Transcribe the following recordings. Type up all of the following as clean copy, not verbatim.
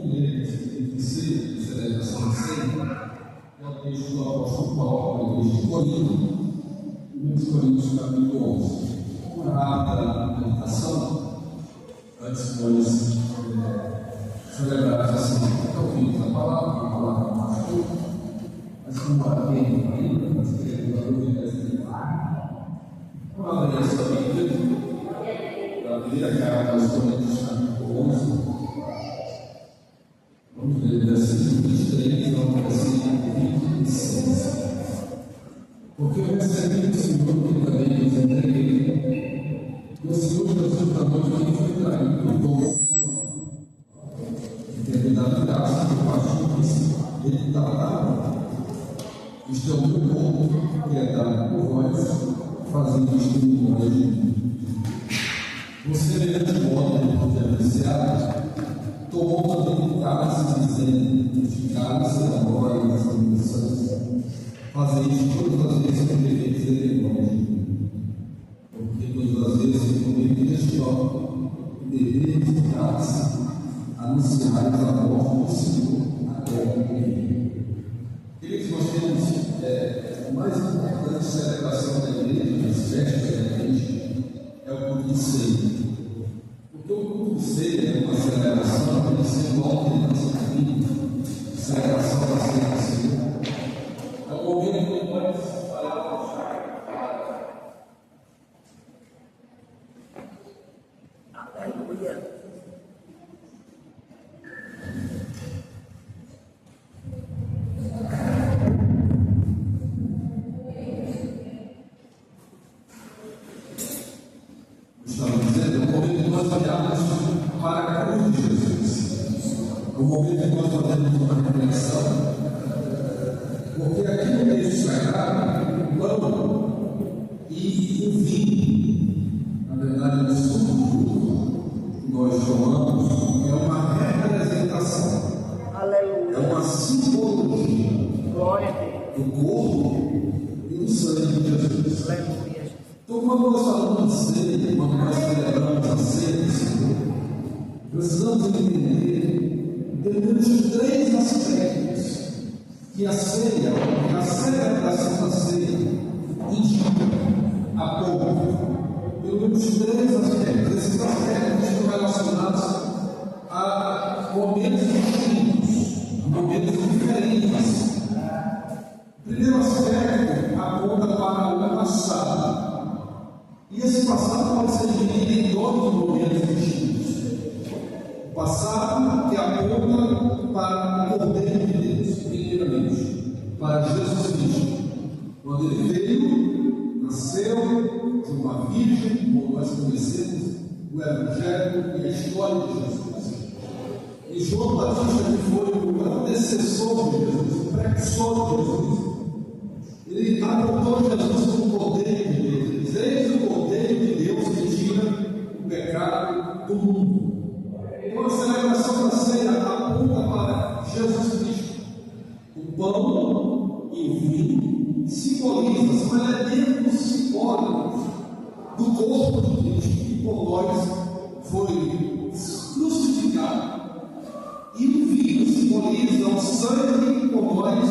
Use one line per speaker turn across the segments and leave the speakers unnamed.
de celebração de ceia é o texto do apóstolo Paulo, na igreja de Corinto, 1 Coríntios capítulo 11. Uma rápida meditação, antes de nós celebrar assim, até o fim da palavra mais curta, mas como alguém ainda, mas que a dúvida vamos abrir essa Bíblia, da primeira carta aos Coríntios capítulo 11. Vamos ler versículo 23 ao versículo 26. Porque eu recebi do Senhor que também nos entreguei, que o Senhor Jesus da noite que foi traído por todos, em dado graça por parte ele tratava, isto é o meu corpo, que é dado por vós, fazendo isto em memória de mim. Você, mediante modo, depois de apreciar, tomou também o cálice, dizendo: de cálice da glória e da salvação, fazei isto todas as vezes que deveis em memória de mim. Porque todas as vezes que comereis este pão, bebereis o cálice, anunciareis a morte do Senhor até que venha. Queridos, nós temos a mais importante celebração da igreja, das festas da igreja, é o culto de ceia. Porque o culto de ceia é uma celebração que desenvolve a nossa vida, celebração da ceia do Senhor. É o momento que nós paramos. Aleluia. Para a cruz de Jesus, o momento que nós fazemos uma reflexão, porque aqui no texto sagrado, o pão e o vinho, na verdade, o suco que nós tomamos, é uma representação, aleluia, é uma simbologia, glória a Deus, do corpo e do sangue de Jesus. Aleluia. Então, quando nós falamos de ceia, quando nós celebramos a ceia do Senhor, precisamos entender os três aspectos que a ceia, a celebração da ceia, indica a povo. Pelo menos três aspectos. Esses aspectos estão relacionados a momentos distintos, a momentos diferentes. O primeiro aspecto aponta para o passado. E esse passado pode ser dividido em dois momentos distintos. O passado que aponta para o Cordeiro de Deus, primeiramente, para Jesus Cristo. Quando ele veio, nasceu de uma virgem, como nós conhecemos o Evangelho e a história de Jesus. E João Batista, que foi o antecessor de Jesus, o precursor de Jesus, ele apontou Jesus como o Cordeiro de Deus. Ele diz: eis o Cordeiro de Deus que tira o pecado do mundo. Então a celebração da ceia aponta para Jesus Cristo. O pão e o vinho simbolizam, são elementos simbólicos do corpo de Cristo que por nós foi crucificado. E o vinho simboliza o sangue que por nós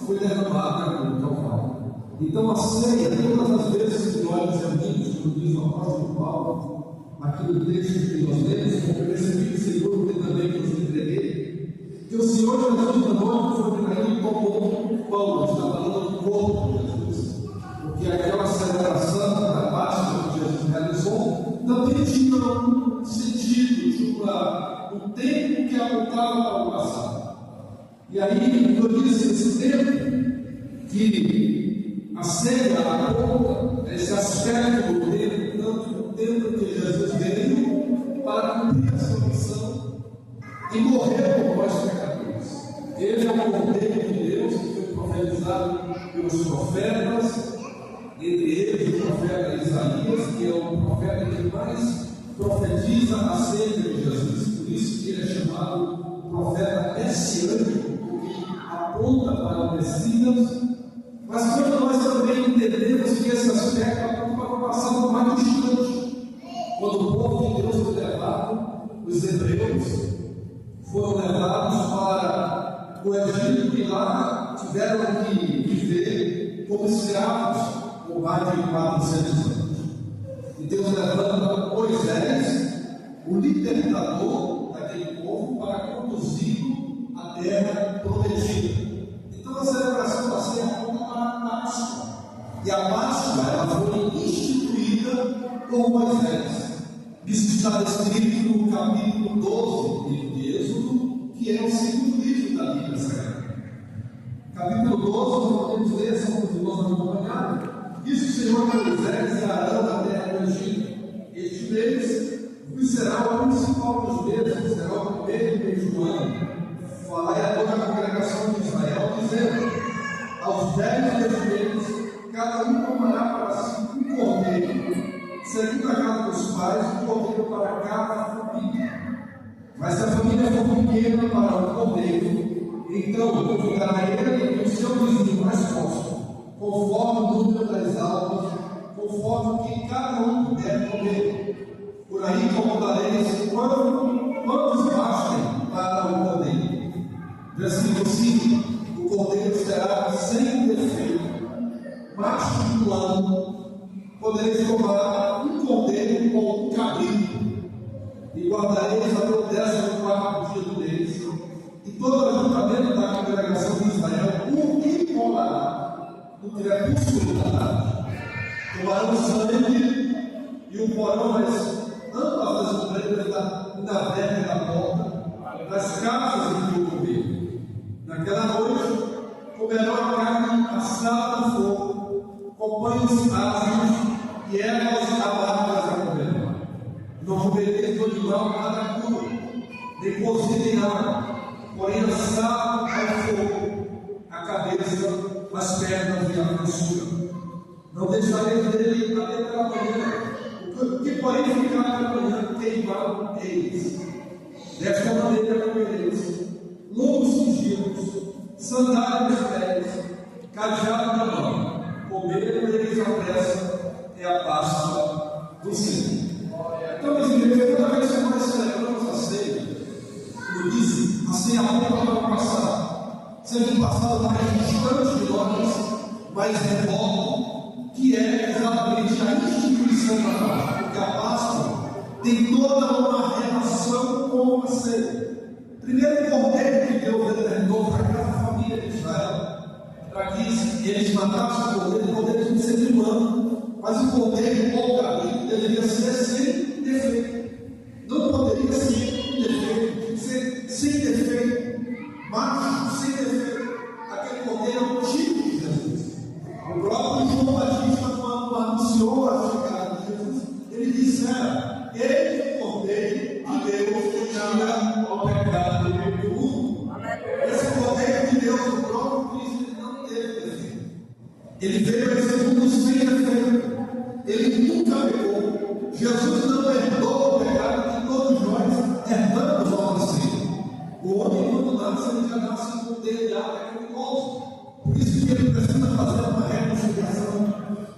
foi derramado no Calvário. Então a ceia, todas as vezes que nós nos reunimos, como diz o apóstolo Paulo, aqui no texto que nós lemos, como eu recebi do Senhor, que também nos entreguei, que o Senhor Jesus da noite foi traído e tomou o pão, está falando do corpo de Jesus, porque aquela celebração da Páscoa que Jesus realizou também tinha um sentido, um tempo que apontava para o passado. E aí, eu disse esse tempo que a ceia aponta esse aspecto do tempo, tanto o tempo que Jesus veio para cumprir a sua missão e morrer por nós pecadores. Ele é o Cordeiro de Deus que foi profetizado pelos profetas, entre eles o profeta Isaías, que é o profeta que mais profetiza acerca de Jesus. Por isso que ele é chamado profeta messiânico, que aponta para o Messias. Mas quando nós também entendemos que esse aspecto aponta para o passado mais distante, quando o povo de Deus foi levado, os hebreus foram levados para o Egito e lá tiveram que viver como escravos por mais de 400 anos. E Deus levanta Moisés, o libertador daquele povo, para conduzi-lo à terra prometida. Então a celebração da ceia aponta para a Páscoa. E a Páscoa ela foi instituída por Moisés. Isso está escrito no capítulo 12 do livro de Êxodo, que é o segundo livro da Bíblia Sagrada. Capítulo 12, nós podemos ler, são os irmãos acompanhados. Disse o Senhor a Moisés e a Arão na terra do Egito: este mês vos será o principal dos meses, será o primeiro mês do ano. Falai a toda a congregação de Israel, dizendo: aos 10 deste mês, cada um tomará para si um cordeiro, segundo a casa dos pais, um cordeiro para cada família. Mas se a família for pequena para o cordeiro, então convidará ele e o seu vizinho mais próximo, conforme o número das almas, conforme o que cada um puder comer. Por aí calculareis quantos bastem para o cordeiro. Versículo 5: o cordeiro será sem defeito, macho do ano. Podereis tomar um cordeiro ou um cabrito, e guardareis até o 14º dia do mês, e todo o ajuntamento da congregação de Israel o imolará no crepúsculo da tarde. Tomarão o sangue e o porão as ambas das ombreiras da verga da porta, das casas em que o comer. Naquela noite comerão a carne assada no fogo, com pães asmos e ervas amargas a comer. Não comereis do animal nada cru, nem cozido em água, porém assado ao fogo, a cabeça, as pernas e a coxura. Não deixareis dele até pela manhã, o que porém ficar pela manhã queimado eles. Desta maneira comereis lobos ungidos, sandália nos pés, cajado na mão. Comereis a pressa, é a Páscoa do Senhor. Então, meus irmãos, toda vez que nós celebramos a ceia, como disse, a ceia aponta para o passado, seja um passado mais distante de nós, mais remoto, que é exatamente a instituição da Páscoa, porque a Páscoa tem toda uma relação com a ceia. Primeiro, o cordeiro que Deus determinou para cada família de Israel, para que eles matassem o cordeiro de um ser humano, mas o cordeiro ou o cabrito deveria ser sem defeito. Não poderia ser defeito, ser sem defeito, mas sem defeito. Aquele cordeiro é um tipo de Jesus. O próprio João Batista, quando anunciou a chegada de Jesus, ele disse: ele, o cordeiro de Deus, que tira o pecado do mundo. Esse cordeiro de Deus, o próprio Cristo, ele não teve defeito. Ele veio a esse mundo sem defeito. Ele nunca pecou. Jesus não herdou o pecado que todos nós herdamos ao nascer. O homem, quando nasce, ele já nasce com o DNA pecaminoso. Por isso que ele precisa fazer uma reconciliação.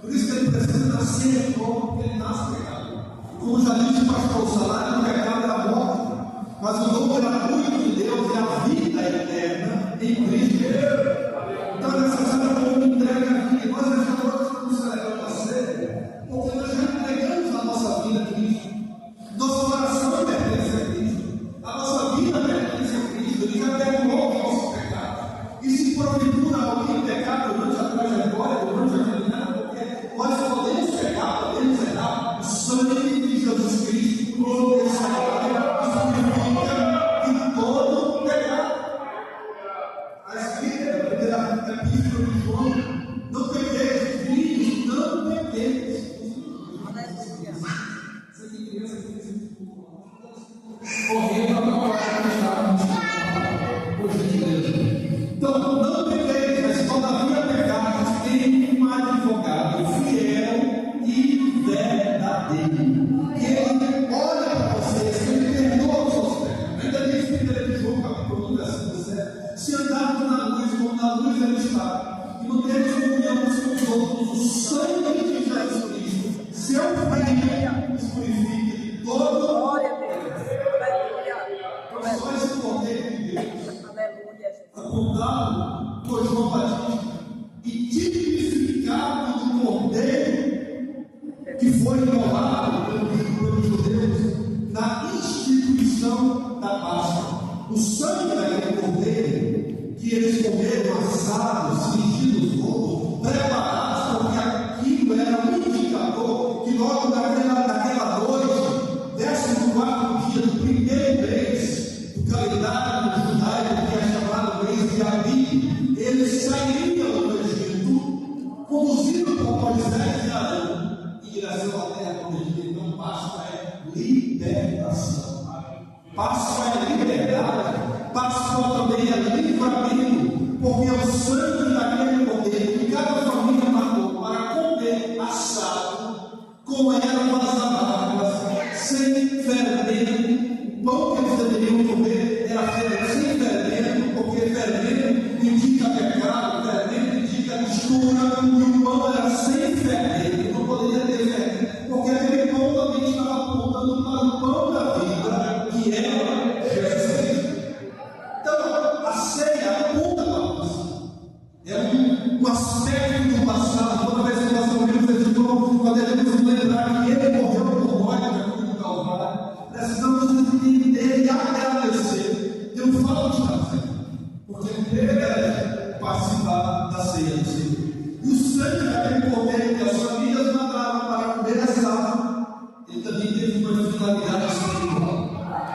Por isso que ele precisa nascer de novo, porque ele nasce pecado. Como já disse o pastor, o salário do pecado é a morte, mas o dom gratuito de Deus é a vida eterna em Cristo Jesus. Então é necessário que eu me entregue a vida. Nós nesta noite estamos celebrando a ceia, porque nós já entregamos a nossa vida a Cristo. Nosso coração pertence a Cristo. A nossa vida pertence a Cristo. Ele já perdoou o nosso pecado. E se porventura alguém pecar durante a trajetória, durante a caminhada, porque nós podemos pecar, podemos errar, o sangue de Jesus Cristo nos purifica de calçados, vestidos novos, preparados, porque aquilo era um indicador que logo naquela noite, 14º dia do primeiro mês do calendário judaico, que é chamado mês de Abib, eles sairiam do Egito, conduzidos por Moisés e Arão, em direção à terra prometida. Então, Páscoa é libertação. Páscoa é liberdade. Páscoa também é livramento, porque o sangue daquele cordeiro que cada família matou para comer assado, com ervas amargas, sem fermento. O pão que eles deveriam comer era sem fermento, porque fermento indica pecado, fermento indica mistura, e o pão era sem fermento, não poderia ter fermento, porque aquele pão também estava apontando para o pão da vida, que era Jesus Cristo. Então, a ceia aponta para isso. É um aspecto do passado. Toda vez que nós ouvimos esse povo, nós devemos lembrar que ele morreu por nós na cruz do Calvário. Precisamos entender e agradecer pelo fato de fazer, porque o privilégio é participar da ceia do Senhor. E o sangue daquele cordeiro que as famílias mataram para comer assado, ele também teve uma finalidade espiritual,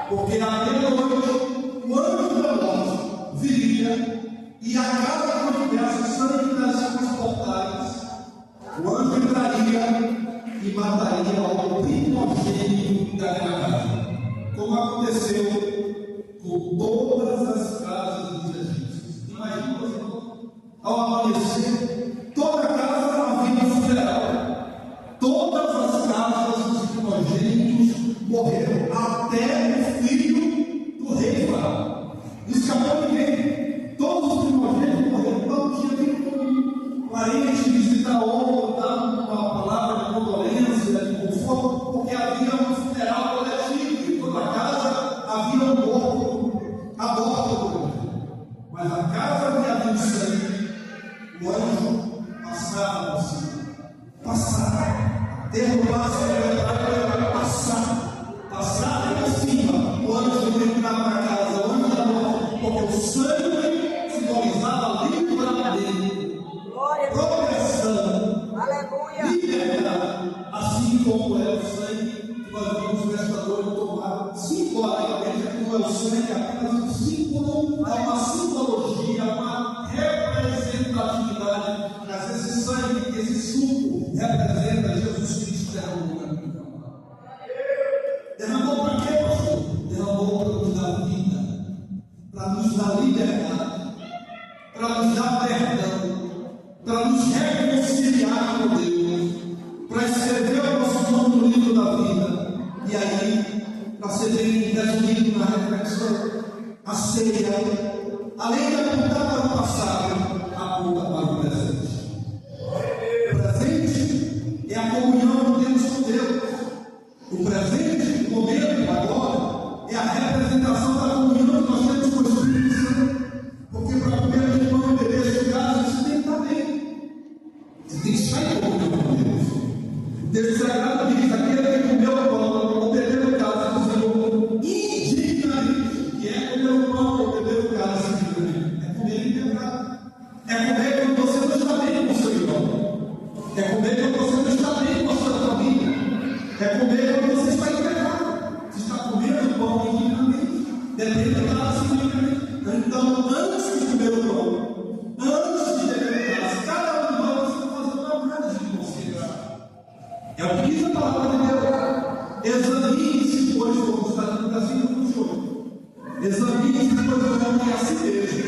porque aquela noite o anjo da morte viria e a casa onde tivesse sangue nas portais, o anjo entraria e mataria o primogênito daquela casa, como aconteceu com todas as casas dos egípcios. Imagina você, ao amanhecer, toda casa havia um funeral, todas as casas dos primogênitos morreram, até o filho do rei Faraó. Não escapou ninguém. Todos os primogênitos morreram. Não tinha nem como parente visitar outro, dar uma palavra de condolência, de conforto, porque havia um funeral coletivo. Em toda casa havia um morto a bordo do corpo. Mas a casa que havia sangue, o anjo passava por cima. Passava. Derrubar passar por cima, o anjo veio para casa, o anjo da morte, porque o sangue simbolizava livramento, progressão, liberdade, assim como é o sangue que nós vimos nesta noite tomar simbolicamente, como é o sangue apenas um símbolo, é uma simbologia, uma representatividade, mas esse sangue, esse suco representa Jesus Cristo derramado. Derramou para quê, pastor? Derramou para nos dar vida, para nos dar liberdade, para nos dar perdão, para nos reconciliar com Deus, para escrever o nosso nome no livro da vida. E aí, para ser bem resumido na reflexão, a ceia, além de apontar para o passado, aponta para o presente. O presente é a comunhão de Deus com Deus. O presente, o momento, agora, é a representação da comunhão que nós temos com o Espírito Santo. Porque para comer de pão e beber de gás, você tem que estar bem. Você tem que estar em comunhão com Deus. Deus Sagrado diz: aquele que comeu o pão ou bebeu o cálice do Senhor indignamente, que é comer o pão ou beber o cálice indignamente, é comer em pecado. É comer quando você não está bem com o seu irmão. É comer quando você não está bem com a sua família. É comer quando você está em pecado. Você está comendo o pão indignamente, bebendo o cálice indignamente. Então, antes de comer o pão, antes de beber o cálice, cada um de nós está fazendo uma análise de consideração. É o que diz a palavra de Deus. Examine-se, pois, como está dizendo assim no jogo. Examine-se, pois, como é a si mesmo.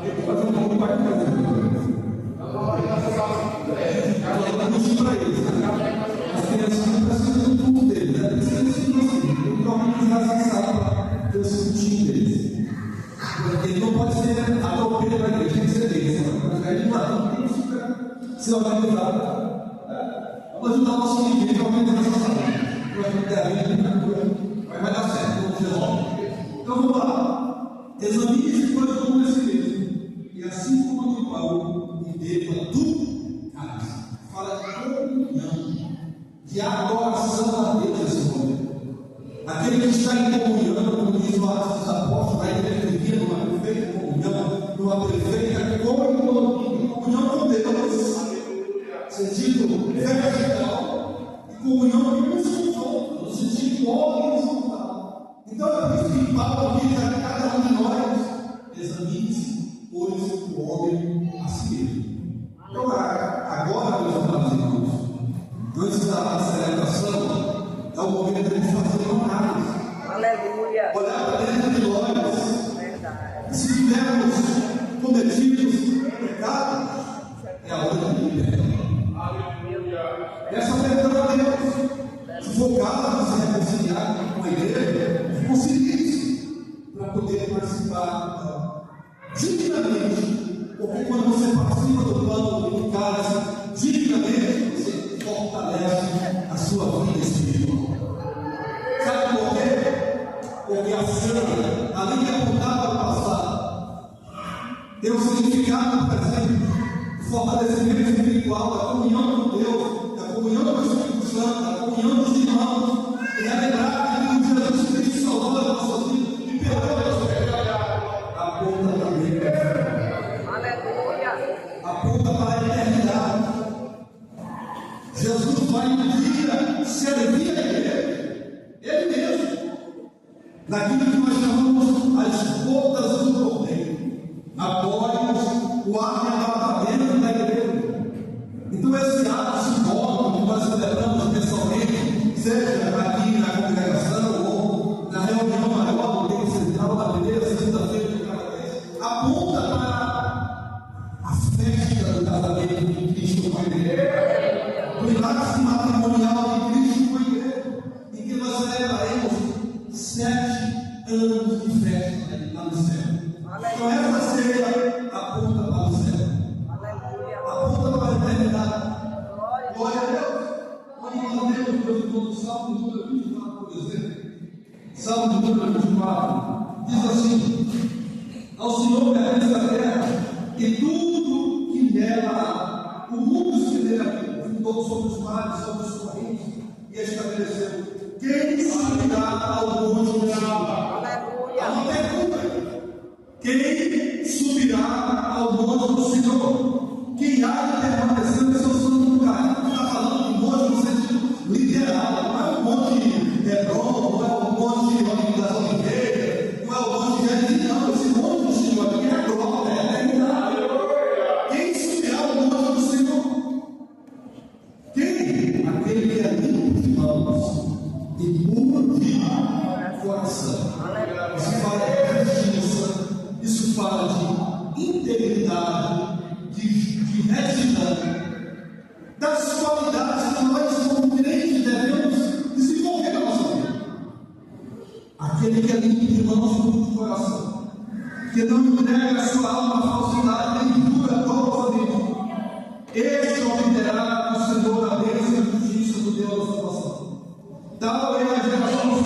Eu vou fazer um pouco para cá. Para eles, as crianças não precisam do tudo deles, né? Eles têm que organizar essa sala para ter o surtinho deles. Ele não pode ser a topeira da igreja, tem que ser deles. Ele não tem que se organizar. Vamos ajudar o nosso ninguém a organizar essa sala. Vai dar certo, vamos resolver. Então vamos lá. Examine-se, pois, como esse mesmo. E assim como o Paulo me beba do cálice. Fala de comunhão, de adoração a Deus nesse momento. Aquele que está em comunhão, como diz nos Atos dos Apóstolos, a igreja vivia numa perfeita comunhão, numa perfeita comunhão com Deus, sentido vertical, e comunhão uns com os outros, no sentido horizontal. Então é por isso que Paulo diz a cada um de nós: examine-se, pois, o homem a si mesmo. Então, agora, meus amados irmãos, antes da celebração, é o momento de fazer uma análise.
Aleluia.
Olhar para dentro de nós.
Verdade.
Se tivermos cometido pecados, é a hora de libertar.
Aleluia.
Essa perdão a Deus. Se for caso de se reconciliar com a igreja, reconcilie-se para poder participar dignamente. Porque quando você participa do plano do cálice, dignamente, você fortalece a sua vida espiritual. Sabe por quê? Porque a ceia, além de apontar para o passado, tem um significado presente, o fortalecimento espiritual, da comunhão com Deus, da comunhão com o Espírito Santo, da comunhão dos irmãos, e relembrar que o Jesus Cristo salvou as nossas vidas e perdoou as nossas pecados. Aponta também.
Aleluia.
Aponta para a eternidade. Jesus vai um dia servir a igreja, Ele mesmo, naquilo que nós chamamos as bodas do cordeiro, após o ato de arrebatamento da igreja. Então, esse ato simbólico que nós celebramos pessoalmente, seja aqui na congregação ou na reunião maior do tempo central, na primeira segunda-feira de cada mês, aponta para a festa do casamento de Cristo com a igreja. O milagre matrimonial de Cristo com a igreja, em que nós celebraremos 7 anos de festa lá no céu. Então essa ceia aponta para o céu. Aponta para a eternidade. Glória a Deus. Quando nós lemos o Salmo número 24, por exemplo, Salmo número 24, diz assim: ao Senhor pertence a terra e tudo que nela há. O mundo se nele fundou sobre os mares, sobre os correntes, e estabeleceu: quem subirá ao monte do Senhor? Há uma pergunta: quem subirá ao monte do Senhor? Quem há de permanecer no seu santo lugar? Não está falando de monte no sentido literal, não é o monte Hebron, não é o monte das Oliveiras, não é o monte de não, esse monte do Senhor aqui é a glória, é a eternidade. Quem subirá ao monte do Senhor? Quem? Aquele que é limpo de mãos e puro de coração. Isso fala de justiça, isso fala de integridade, de retidão, das qualidades que nós, como crentes, devemos desenvolver na nossa vida. Aquele que é limpo de mãos e puro de coração, que não entrega a sua alma à falsidade, nem dura dolosamente. Este obterá do Senhor a bênção e a justiça do Deus da salvação. Tal é a geração dos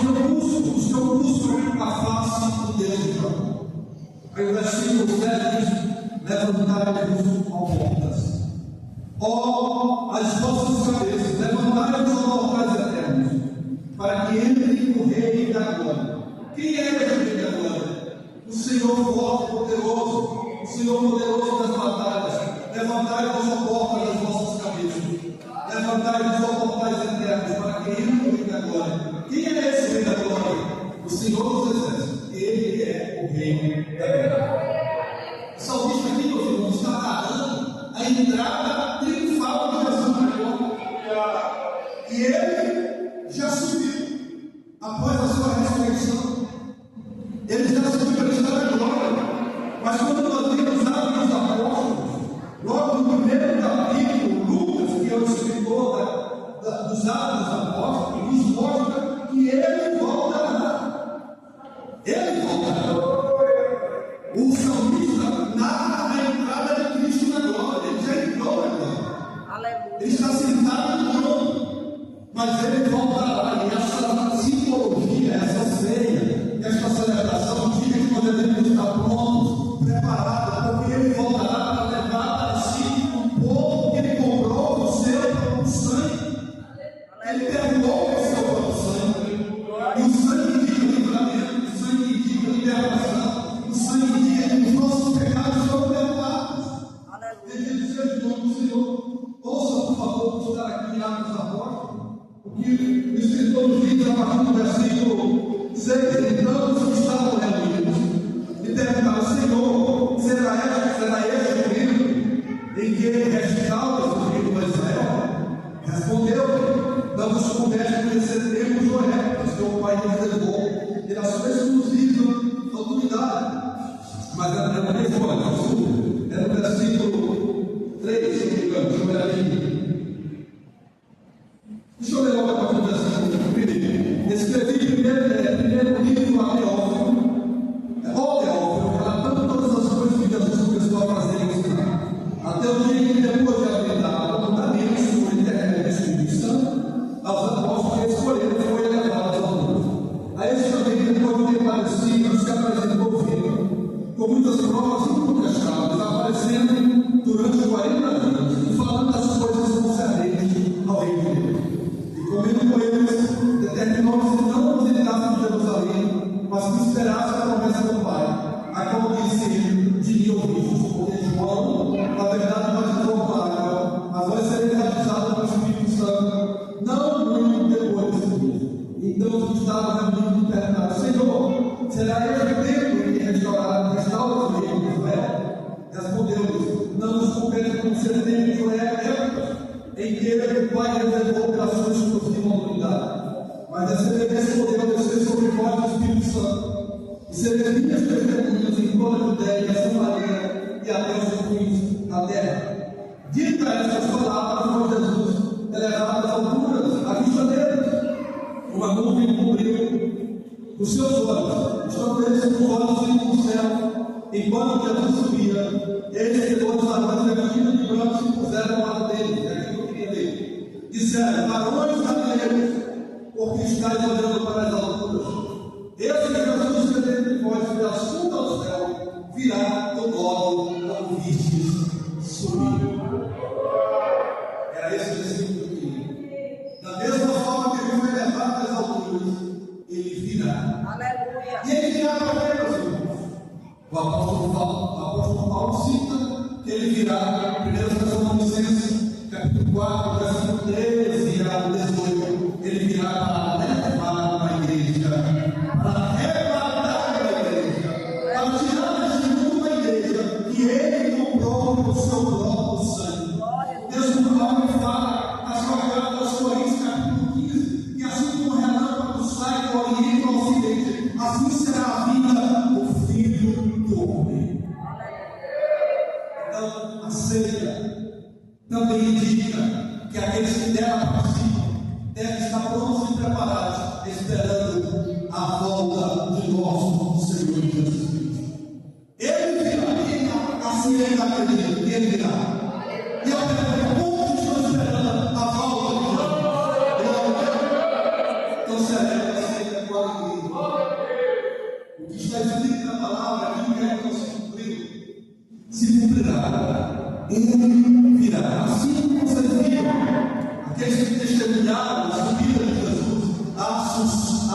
que eu busco a face do Deus de Jacó. Aí o versículo 7 diz: levantai-vos, ó portas, ó as vossas cabeças, levantai-vos, ó portais eternos, para que entre o Rei da glória. Quem é esse Rei da glória? O Senhor forte e poderoso, o Senhor poderoso das batalhas. Levantai-vos, ó portas das vossas cabeças, levantai-vos, ó portais eternos, para que entre o Rei da glória. Quem é esse Rei da glória? O Senhor dos exércitos. Ele é o Rei da glória. O salmista aqui, meus irmãos, está narrando a entrada triunfal de Jesus na glória. E ele já subiu após a sua ressurreição. Ele já subiu para estar na glória. Mas quando nós vemos Atos dos Apóstolos, logo no primeiro capítulo, Lucas, que é o escritor dos Atos dos Apóstolos, nos mostra que ele voltará. Ele voltará. O salmista narra a entrada de Cristo na glória. Ele já entrou na glória. Ele está sentado no trono. Mas ele voltará. E essa simbologia, essa ceia, esta celebração, diga que nós devemos estar prontos, preparados, porque ele voltará para levar para si o povo que ele comprou no seu próprio sangue. Ele perdoou o seu próprio sangue. E o sangue de livramento, o sangue libertação. O sangue diz que os nossos pecados foram perdoados. Bendito seja o nome do Senhor. Ouça, por favor, vou estar aqui em Atos Apóstolos, o que o escritor nos diz a partir do versículo 6. Então, os que estavam reunidos e perguntaram: Senhor, será este o período em que restaura o reino de Israel? Respondeu: não vos compete conhecer o Joel, que o Pai nos levou, e na sua exclusiva autoridade. Mas era uma resposta, era no versículo 3, se não me engano, deixa eu olhar aqui. Deixa eu ler logo a partir do versículo 1. Escrevi primeiro livro a Teófilo. Ó Teófilo, relatando todas as coisas que Jesus começou a fazer e ensinar, até o dia em que, depois de haver dado abundamente sobre o intermédio do Espírito Santo, aos apóstolos que escolheram, foi elevado ao mundo. A este também, depois de ter padecido, se apresentou vivo, com muitas provas incontestáveis, aparecendo durante 40 anos e falando das coisas concernentes ao reino de Deus. E comendo com eles, determinou-se não nos entrasse de Jerusalém, mas que esperasse a promessa do Pai, a qual disse: de mim ouvistes, porque João, na verdade, batizou com água, mas vós sereis batizados com o Espírito Santo, não muito depois desse dia. Então os que estavam reunidos perguntaram: Senhor, será este o tempo em que restaura o reino de Israel? Respondeu-lhes: não nos compete conhecer o tempo de Israel, em que o Pai reservou pela sua exclusiva autoridade. Mas respondeu: descer sobre vós o Espírito Santo, e sereis minhas testemunhas em toda a Judéia, a Samaria e até os confins da terra. Dita estas palavras, foi Jesus elevado às alturas, à vista deles. Uma nuvem cobriu os seus olhos, estando eles com os olhos indo no céu. Enquanto Jesus subia, eles que todos lavando vestidos de branco se puseram ao lado dele. É aquilo que eu queria ver. Disseram: varões galileus, porque estáis olhando para as alturas. Esse Jesus que dentro de vós foi assunto ao céu, virá do modo como vistes subir. Era esse o versículo que eu queria. Da mesma forma que ele foi levado às alturas, ele virá.
Aleluia.
E ele virá para quê, meus irmãos? O apóstolo Paulo cita que ele virá, 1 Tessalonicenses, capítulo 4, versículo 13 ao 18. Ele virá para levar a igreja, para arrebatar a igreja, para tirar deste mundo a igreja que ele comprou com o seu próprio sangue. Deus no Paulo fala na sua carta aos Coríntios, capítulo 15, que assim como o relâmpago sai do Oriente ao Ocidente, assim será a vida do Filho do Homem. Então, a ceia também indica que aqueles que dela participam devem estar prontos e preparados, esperando a volta de nosso Senhor Jesus Cristo. Ele virá, assim ele acredita, ele virá. E eu pergunto: como estão esperando a volta de Jesus? Então, celebra a ceia com alegria. O que está escrito na palavra aqui é que se cumprirá. Ele virá. Assim como vocês viram, aqueles que testemunharam a subida de Jesus, a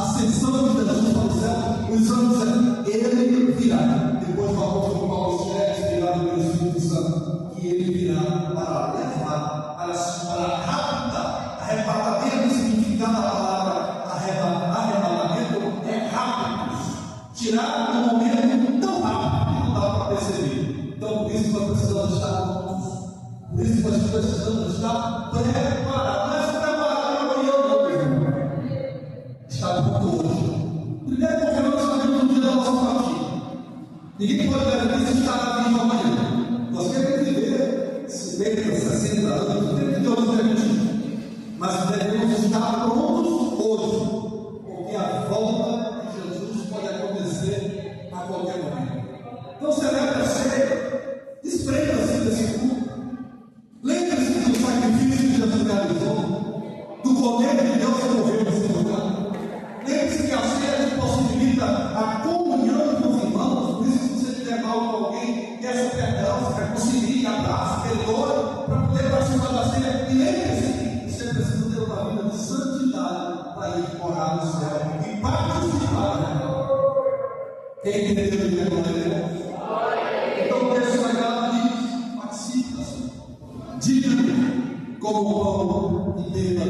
ascensão de Jesus para o céu, os anjos dizendo: ele virá. Depois o apóstolo Paulo escreve, inspirado pelo Espírito Santo, que ele virá para levar, para raptar. Arrebatamento, significado da palavra arrebatamento, é rápido. Tirar um momento tão rápido que não dá para perceber. Então, por isso nós precisamos estar prontos. Por isso nós precisamos estar preparados. Não é se preparar para amanhã, não, meu irmão. Está pronto hoje. Primeiro, porque nós sabemos no dia da nossa partida. Ninguém pode garantir se estará vivo amanhã. Nós queremos viver 50, 60 anos, 30 anos permitidos. Mas devemos estar prontos hoje. Porque a volta de Jesus pode acontecer a qualquer momento. Então, celebra a ceia, desprenda-se desse culto. Lembre-se do sacrifício que Jesus realizou, do poder de Deus que morreu nesse lugar. Lembre-se que a ceia possibilita a comunhão com os irmãos. Por isso, se você tiver mal com alguém, peça perdão, se reconcilie, abraça, perdoa, para poder participar da ceia. E lembre-se que você precisa ter uma vida de santidade para ir morar no céu e participar da Quem entendeu de glória a Deus? Então o texto sagrado diz: participa, diga como pão e beba